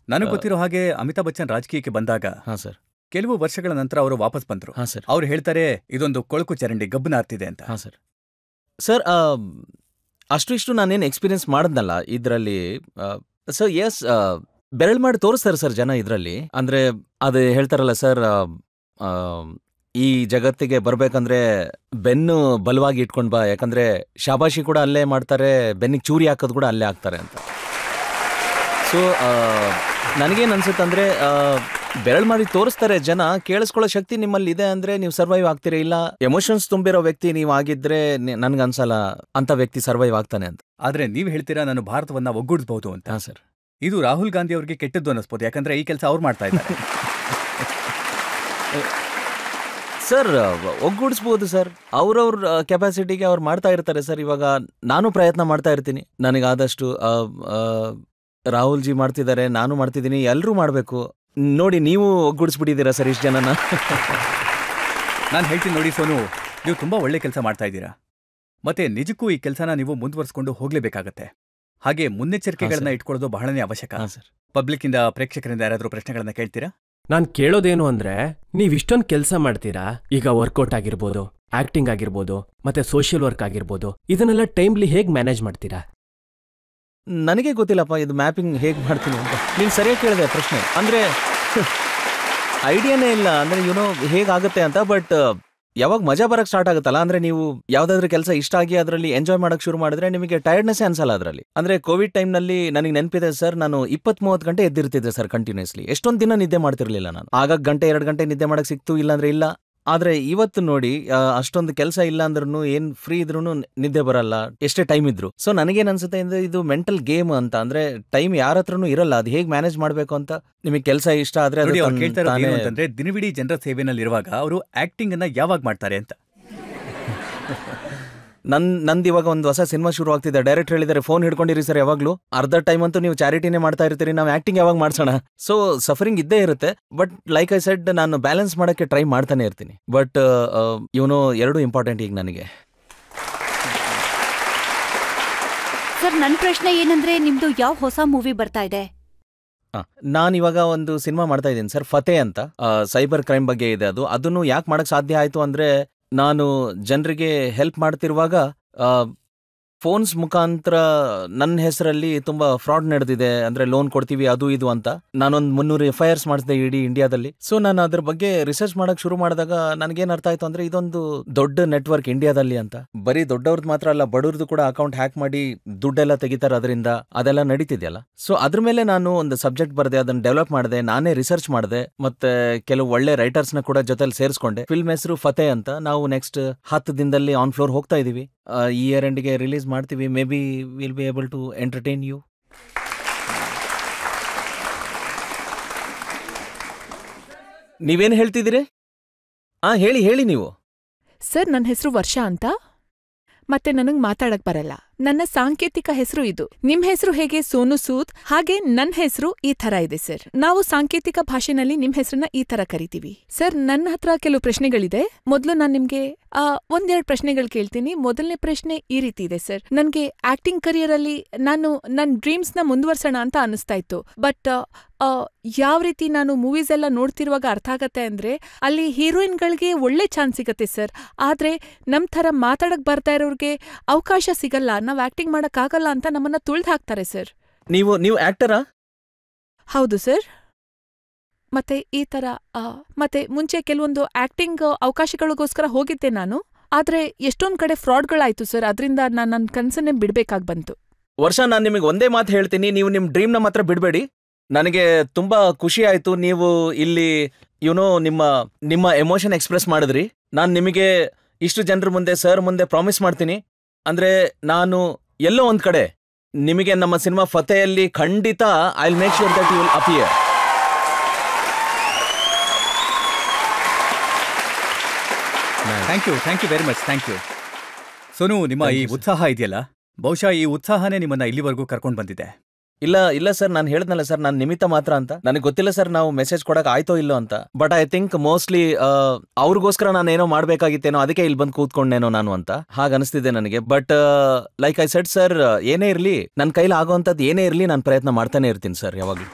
ನನಗೆ ಗೊತ್ತಿರೋ ಹಾಗೆ ಅಮಿತಾಬ್ ಬಚ್ಚನ್ ರಾಜಕೀಯಕ್ಕೆ ಬಂದಾಗ ಹಾ ಸರ್, ಕೆಲವು ವರ್ಷಗಳ ನಂತರ ಅವರು ವಾಪಸ್ ಬಂದ್ರು. ಹಾ ಸರ್, ಅವ್ರು ಹೇಳ್ತಾರೆ, ಇದೊಂದು ಕೊಳಕು ಚರಂಡಿ ಗಬ್ಬನಾರ್ತಿದೆ ಅಂತ. ಹಾ ಸರ್. ಸರ್ ಅಷ್ಟು ಇಷ್ಟು ನಾನೇನು ಎಕ್ಸ್ಪೀರಿಯನ್ಸ್ ಮಾಡಿದ್ನಲ್ಲ ಇದರಲ್ಲಿ. ಸೊ ಎಸ್, ಬೆರಳು ಮಾಡಿ ತೋರಿಸ್ತಾರೆ ಸರ್ ಜನ ಇದರಲ್ಲಿ. ಅಂದ್ರೆ ಅದು ಹೇಳ್ತಾರಲ್ಲ ಸರ್, ಈ ಜಗತ್ತಿಗೆ ಬರ್ಬೇಕಂದ್ರೆ ಬೆನ್ನು ಬಲವಾಗಿ ಇಟ್ಕೊಂಡ್ ಬಾ, ಯಾಕಂದ್ರೆ ಶಾಬಾಷಿ ಕೂಡ ಅಲ್ಲೇ ಮಾಡ್ತಾರೆ, ಬೆನ್ನಿಗೆ ಚೂರಿ ಹಾಕೋದು ಕೂಡ ಅಲ್ಲೇ ಹಾಕ್ತಾರೆ ಅಂತ. ಸೊ ನನಗೇನು ಅನ್ಸುತ್ತೆ ಅಂದ್ರೆ, ಬೆರಳು ಮಾಡಿ ತೋರಿಸ್ತಾರೆ ಜನ, ಕೇಳಿಸ್ಕೊಳ್ಳೋ ಶಕ್ತಿ ನಿಮ್ಮಲ್ಲಿ ಇದೆ ಅಂದ್ರೆ ನೀವು ಸರ್ವೈವ್ ಆಗ್ತೀರಿ. ಇಲ್ಲ ಎಮೋಷನ್ಸ್ ತುಂಬಿರೋ ವ್ಯಕ್ತಿ ನೀವು ಆಗಿದ್ರೆ ನನ್ಗನ್ಸಲ್ಲ ಅಂತ ವ್ಯಕ್ತಿ ಸರ್ವೈವ್ ಆಗ್ತಾನೆ ಅಂತ. ಆದ್ರೆ ನೀವ್ ಹೇಳ್ತೀರಾ ನಾನು ಭಾರತವನ್ನ ಒಗ್ಗೂಡಿಸಬಹುದು ಅಂತ. ಹಾ ಸರ್. ಇದು ರಾಹುಲ್ ಗಾಂಧಿ ಅವ್ರಿಗೆ ಕೆಟ್ಟದ್ದು ಅನ್ನಿಸ್ಬೋದು, ಯಾಕಂದ್ರೆ ಈ ಕೆಲಸ ಅವ್ರು ಮಾಡ್ತಾ ಇದ್ದಾರೆ. ಸರ್ ಒಗ್ಗೂಡಿಸ್ಬೋದು ಸರ್, ಅವ್ರವ್ರ ಕೆಪಾಸಿಟಿಗೆ ಅವ್ರು ಮಾಡ್ತಾ ಇರ್ತಾರೆ ಸರ್. ಇವಾಗ ನಾನು ಪ್ರಯತ್ನ ಮಾಡ್ತಾ ಇರ್ತೀನಿ ನನಗಾದಷ್ಟು. ರಾಹುಲ್ ಜಿ ಮಾಡ್ತಿದ್ದಾರೆ, ನಾನು ಮಾಡ್ತಿದ್ದೀನಿ, ಎಲ್ಲರೂ ಮಾಡಬೇಕು. ನೋಡಿ ನೀವು ಒಗ್ಗೂಡಿಸ್ಬಿಟ್ಟಿದ್ದೀರಾ ಸರ್ ಇಷ್ಟು ಜನನ. ನಾನು ಹೇಳ್ತೀನಿ ನೋಡಿ ಸೋನು, ನೀವು ತುಂಬಾ ಒಳ್ಳೆ ಕೆಲಸ ಮಾಡ್ತಾ ಇದ್ದೀರಾ. ಮತ್ತೆ ನಿಜಕ್ಕೂ ಈ ಕೆಲಸನ ನೀವು ಮುಂದುವರಿಸ್ಕೊಂಡು ಹೋಗ್ಲೇಬೇಕಾಗತ್ತೆ. ಹಾಗೆ ಮುನ್ನೆಚ್ಚರಿಕೆಗಳನ್ನ ಇಟ್ಕೊಳ್ಳೋದು ಬಹಳನೇ ಅವಶ್ಯಕ. ಪಬ್ಲಿಕ್ ಇಂದ, ಪ್ರೇಕ್ಷಕರಿಂದ ಯಾರಾದ್ರೂ ಪ್ರಶ್ನೆಗಳನ್ನ ಕೇಳ್ತೀರಾ? ನಾನ್ ಕೇಳೋದೇನು ಅಂದ್ರೆ, ನೀವ್ ಇಷ್ಟೊಂದು ಕೆಲಸ ಮಾಡ್ತೀರಾ, ಈಗ ವರ್ಕೌಟ್ ಆಗಿರ್ಬೋದು, ಆಕ್ಟಿಂಗ್ ಆಗಿರ್ಬೋದು, ಮತ್ತೆ ಸೋಷಿಯಲ್ ವರ್ಕ್ ಆಗಿರ್ಬೋದು, ಇದನ್ನೆಲ್ಲ ಟೈಮ್ಲಿ ಹೇಗ್ ಮ್ಯಾನೇಜ್ ಮಾಡ್ತೀರಾ? ನನಗೆ ಗೊತ್ತಿಲ್ಲಪ್ಪ ಇದು ಮ್ಯಾಪಿಂಗ್ ಹೇಗೆ ಮಾಡ್ತೀನಿ ಅಂತ. ನೀನು ಸರಿಯಾಗಿ ಕೇಳಿದೆ ಪ್ರಶ್ನೆ. ಅಂದರೆ ಐಡಿಯಾನೇ ಇಲ್ಲ ಅಂದರೆ ಹೇಗಾಗುತ್ತೆ ಅಂತ. ಬಟ್ ಯಾವಾಗ ಮಜಾ ಬರಕ್ಕೆ ಸ್ಟಾರ್ಟ್ ಆಗುತ್ತಲ್ಲ, ಅಂದರೆ ನೀವು ಯಾವುದಾದ್ರೂ ಕೆಲಸ ಇಷ್ಟ ಆಗಿ ಅದರಲ್ಲಿ ಎಂಜಾಯ್ ಮಾಡೋಕ್ಕೆ ಶುರು ಮಾಡಿದ್ರೆ ನಿಮಗೆ ಟೈರ್ಡ್ನೆಸ್ಸೇ ಅನ್ಸಲ್ಲ ಅದರಲ್ಲಿ. ಅಂದರೆ ಕೋವಿಡ್ ಟೈಮ್ನಲ್ಲಿ ನನಗೆ ನೆನಪಿದೆ ಸರ್, ನಾನು 20-30 ಗಂಟೆ ಎದ್ದಿರ್ತಿದ್ದೆ ಸರ್ ಕಂಟಿನ್ಯೂಸ್ಲಿ. ಎಷ್ಟೊಂದು ದಿನ ನಿದ್ದೆ ಮಾಡ್ತಿರ್ಲಿಲ್ಲ ನಾನು. ಆಗ 1-2 ಗಂಟೆ ನಿದ್ದೆ ಮಾಡೋಕ್ಕೆ ಸಿಕ್ತು, ಇಲ್ಲಾಂದ್ರೆ ಇಲ್ಲ. ಆದ್ರೆ ಇವತ್ತು ನೋಡಿ ಅಷ್ಟೊಂದು ಕೆಲಸ ಇಲ್ಲ ಅಂದ್ರೂ ಏನ್ ಫ್ರೀ ಇದ್ರೂ ನಿದ್ದೆ ಬರಲ್ಲ, ಎಷ್ಟೇ ಟೈಮ್ ಇದ್ರು. ಸೊ ನನಗೇನ್ ಅನ್ಸುತ್ತೆ ಅಂದ್ರೆ ಇದು ಮೆಂಟಲ್ ಗೇಮ್ ಅಂತ. ಅಂದ್ರೆ ಟೈಮ್ ಯಾರ ಹತ್ರನೂ ಇರಲ್ಲ, ಅದು ಹೇಗ್ ಮ್ಯಾನೇಜ್ ಮಾಡ್ಬೇಕು ಅಂತ. ನಿಮಗೆ ಕೆಲಸ ಇಷ್ಟ ಆದ್ರೆ ಅದು ನೋಡಿ, ಅವ್ರು ಕೇಳ್ತಾ ಇರೋದು ತಾನೇ- ಏನು ಅಂತಂದ್ರೆ ದಿನವಿಡೀ ಜನರ ಸೇವೆನಲ್ಲಿ ಇರುವಾಗ ಅವರು ಆಕ್ಟಿಂಗ್ ಅನ್ನ ಯಾವಾಗ ಮಾಡ್ತಾರೆ ಅಂತ. ನಂದು ಇವಾಗ ಒಂದು ಹೊಸ ಸಿನಿಮಾ ಶುರು ಆಗ್ತಿದೆ. ಡೈರೆಕ್ಟರ್ ಹೇಳಿದ್ದಾರೆ ಫೋನ್ ಹಿಡ್ಕೊಂಡಿರಿ ಸರ್ ಯಾವಾಗ್ಲೂ, ಅರ್ಧ ಟೈಮ್ ಅಂತೂ ನೀವು ಚಾರಿಟಿನೇ ಮಾಡ್ತಾ ಇರ್ತೀರಿ, ನಾವು ಆಕ್ಟಿಂಗ್ ಯಾವಾಗ ಮಾಡ್ಸೋಣ. ಸೊ ಸಫರಿಂಗ್ ಇದ್ದೇ ಇರುತ್ತೆ. ಬಟ್ ಲೈಕ್ ಐ ಸೆಡ್, ನಾನು ಬ್ಯಾಲೆನ್ಸ್ ಮಾಡಕ್ಕೆ ಟ್ರೈ ಮಾಡ್ತಾನೆ ಇರ್ತೀನಿ. ಬಟ್ ಇವನು ಎರಡು ಇಂಪಾರ್ಟೆಂಟ್ ಈಗ ನನಗೆ. ಸರ್, ನನ್ನ ಪ್ರಶ್ನೆ ಏನಂದ್ರೆ ನಿಮ್ದು ಯಾವ ಹೊಸ ಮೂವಿ ಬರ್ತಾ ಇದೆ? ನಾನು ಇವಾಗ ಒಂದು ಸಿನಿಮಾ ಮಾಡ್ತಾ ಇದ್ದೀನಿ ಸರ್, ಫತೆ ಅಂತ. ಸೈಬರ್ ಕ್ರೈಮ್ ಬಗ್ಗೆ ಇದೆ. ಅದನ್ನು ಯಾಕೆ ಮಾಡಕ್ ಸಾಧ್ಯ ಆಯ್ತು ಅಂದ್ರೆ, ನಾನು ಜನರಿಗೆ ಹೆಲ್ಪ್ ಮಾಡ್ತಿರುವಾಗ ಫೋನ್ಸ್ ಮುಖಾಂತರ ನನ್ನ ಹೆಸರಲ್ಲಿ ತುಂಬಾ ಫ್ರಾಡ್ ನಡೆದಿದೆ. ಅಂದ್ರೆ ಲೋನ್ ಕೊಡ್ತೀವಿ ಅದು ಇದು ಅಂತ ನಾನೊಂದು 300 FIRs ಮಾಡಿಸಿದೆ ಇಡೀ ಇಂಡಿಯಾದಲ್ಲಿ. ಸೊ ನಾನು ಅದ್ರ ಬಗ್ಗೆ ರಿಸರ್ಚ್ ಮಾಡಕ್ ಶುರು ಮಾಡಿದಾಗ ನನಗೇನ್ ಅರ್ಥ ಆಯ್ತು ಅಂದ್ರೆ, ಇದೊಂದು ದೊಡ್ಡ ನೆಟ್ವರ್ಕ್ ಇಂಡಿಯಾದಲ್ಲಿ ಅಂತ. ಬರೀ ದೊಡ್ಡವ್ರದ್ದು ಮಾತ್ರ ಅಲ್ಲ, ಬಡವ್ರದ್ದು ಕೂಡ ಅಕೌಂಟ್ ಹ್ಯಾಕ್ ಮಾಡಿ ದುಡ್ಡೆಲ್ಲ ತೆಗಿತಾರೆ ಅದರಿಂದ, ಅದೆಲ್ಲ ನಡೀತಿದೆಯಲ್ಲ. ಸೊ ಅದ್ರ ಮೇಲೆ ನಾನು ಒಂದು ಸಬ್ಜೆಕ್ಟ್ ಬರ್ದೆ, ಅದನ್ನ ಡೆವಲಪ್ ಮಾಡಿದೆ, ನಾನೇ ರಿಸರ್ಚ್ ಮಾಡಿದೆ, ಮತ್ತೆ ಕೆಲವು ಒಳ್ಳೆ ರೈಟರ್ಸ್ ನ ಕೂಡ ಜೊತೆಲಿ ಸೇರಿಸ್ಕೊಂಡೆ. ಫಿಲ್ಮ್ ಹೆಸರು ಫತೆ ಅಂತ. ನಾವು ನೆಕ್ಸ್ಟ್ 10 ದಿನದಲ್ಲಿ ಆನ್ ಫ್ಲೋರ್ ಹೋಗ್ತಾ ಇದೀವಿ. ಈ ಇಯರ್ ಎಂಡ್ಗೆ ರಿಲೀಸ್ ಮಾಡ್ತೀವಿ. Maybe will be able to entertain you. ನೀವೇನು ಹೇಳ್ತಿದ್ದೀರಿ? ಹೇಳಿ ಹೇಳಿ ನೀವು. ಸರ್, ನನ್ನ ಹೆಸರು ವರ್ಷ ಅಂತ. ಮತ್ತೆ ನನಗ್ ಮಾತಾಡಕ್ ಬರಲ್ಲ. ನನ್ನ ಸಾಂಕೇತಿಕ ಹೆಸರು ಇದು. ನಿಮ್ ಹೆಸರು ಹೇಗೆ ಸೋನು ಸೂದ್, ಹಾಗೆ ನನ್ ಹೆಸರು ಈ ತರ ಇದೆ ಸರ್. ನಾವು ಸಾಂಕೇತಿಕ ಭಾಷೆನಲ್ಲಿ ನಿಮ್ ಹೆಸರನ್ನ ಈ ತರ ಕರಿತೀವಿ. ಸರ್, ನನ್ನ ಹತ್ರ ಕೆಲವು ಪ್ರಶ್ನೆಗಳಿದೆ. ಮೊದಲು ನಾನು ನಿಮ್ಗೆ 1-2 ಪ್ರಶ್ನೆಗಳು ಕೇಳ್ತೀನಿ. ಮೊದಲನೇ ಪ್ರಶ್ನೆ ಈ ರೀತಿ ಇದೆ ಸರ್. ನನ್ಗೆ ಆಕ್ಟಿಂಗ್ ಕರಿಯರ್ ಅಲ್ಲಿ ನಾನು ನನ್ನ ಡ್ರೀಮ್ಸ್ ನ ಮುಂದುವರ್ಸೋಣ ಅಂತ ಅನಿಸ್ತಾ ಇತ್ತು. ಬಟ್ ಯಾವ ರೀತಿ ನಾನು ಮೂವೀಸ್ ಎಲ್ಲ ನೋಡ್ತಿರುವಾಗ ಅರ್ಥ ಆಗತ್ತೆ ಅಂದ್ರೆ, ಅಲ್ಲಿ ಹೀರೋಯಿನ್ಗಳಿಗೆ ಒಳ್ಳೆ ಚಾನ್ಸ್ ಸಿಗತ್ತೆ ಸರ್. ಆದ್ರೆ ನಮ್ ಥರ ಮಾತಾಡಕ್ ಬರ್ತಾ ಇರೋರ್ಗೆ ಅವಕಾಶ ಸಿಗಲ್ಲ, ನಾವ್ ಆಕ್ಟಿಂಗ್ ಮಾಡಕ್ಕಾಗಲ್ಲ ಅಂತ ನಮ್ಮನ್ನ ತುಳ್ದು ಹಾಕ್ತಾರೆ ಸರ್. ನೀವು ಆಕ್ಟರಾ? ಹೌದು ಸರ್. ಮತ್ತೆ ಈ ತರ ಮತ್ತೆ ಮುಂಚೆ ಕೆಲವೊಂದು ಆಕ್ಟಿಂಗ್ ಅವಕಾಶಗಳಿಗೋಸ್ಕರ ಹೋಗಿದ್ದೆ ನಾನು. ಆದ್ರೆ ಎಷ್ಟೊಂದ್ ಕಡೆ ಫ್ರಾಡ್ಗಳಾಯ್ತು ಸರ್. ಅದರಿಂದ ನಾನು ನನ್ನ ಕನ್ಸನ್ನೇ ಬಿಡ್ಬೇಕಾಗಿ ಬಂತು. ವರ್ಷ, ನಾನು ನಿಮಗೆ ಒಂದೇ ಮಾತು ಹೇಳ್ತೀನಿ, ನೀವು ನಿಮ್ಮ ಡ್ರೀಮ್ನ ಮಾತ್ರ ಬಿಡಬೇಡಿ. ನನಗೆ ತುಂಬಾ ಖುಷಿ ಆಯ್ತು ನೀವು ಇಲ್ಲಿ ನಿಮ್ಮ ಎಮೋಷನ್ ಎಕ್ಸ್ಪ್ರೆಸ್ ಮಾಡಿದ್ರಿ. ನಾನು ನಿಮಗೆ ಇಷ್ಟು ಜನರ ಮುಂದೆ, ಸರ್ ಮುಂದೆ ಪ್ರಾಮಿಸ್ ಮಾಡ್ತೀನಿ, ಅಂದ್ರೆ ನಾನು ಎಲ್ಲೋ ಒಂದ್ ಕಡೆ ನಿಮಗೆ ನಮ್ಮ ಸಿನಿಮಾ ಫತೆಯಲ್ಲಿ ಖಂಡಿತ I will make sure that you will appear. Thank you very much. Thank you Sonu. ನಿಮ್ಮ ಈ ಉತ್ಸಾಹ ಇದೆಯಲ್ಲ, ಬಹುಶಃ ಈ ಉತ್ಸಾಹನೇ ನಿಮ್ಮನ್ನ ಇಲ್ಲಿವರೆಗೂ ಕರ್ಕೊಂಡು ಬಂದಿದೆ. ಇಲ್ಲ ಸರ್, ನಾನು ಹೇಳಿದ್ನಲ್ಲ ಸರ್, ನಾನು ನಿಮಿತ್ತ ಮಾತ್ರ ಅಂತ. ನನಗೆ ಗೊತ್ತಿಲ್ಲ ಸರ್ ನಾವು ಮೆಸೇಜ್ ಕೊಡಕ್ ಆಯ್ತೋ ಇಲ್ಲೋ ಅಂತ. ಬಟ್ ಐ ಥಿಂಕ್ ಮೋಸ್ಟ್ಲಿ ಅವ್ರಿಗೋಸ್ಕರ ನಾನು ಏನೋ ಮಾಡ್ಬೇಕಾಗಿತ್ತೇನೋ, ಅದಕ್ಕೆ ಇಲ್ಲಿ ಬಂದು ಕೂತ್ಕೊಂಡೇನೋ ನಾನು ಅಂತ ಹಾಗ ಅನಿಸ್ತಿದೆ ನನಗೆ. But like I said sir, ಏನೇ ಇರ್ಲಿ, ನನ್ನ ಕೈಲಿ ಆಗೋವಂಥದ್ದು ಏನೇ ಇರ್ಲಿ, ನಾನು ಪ್ರಯತ್ನ ಮಾಡ್ತಾನೆ ಇರ್ತೀನಿ ಸರ್ ಯಾವಾಗಲೂ.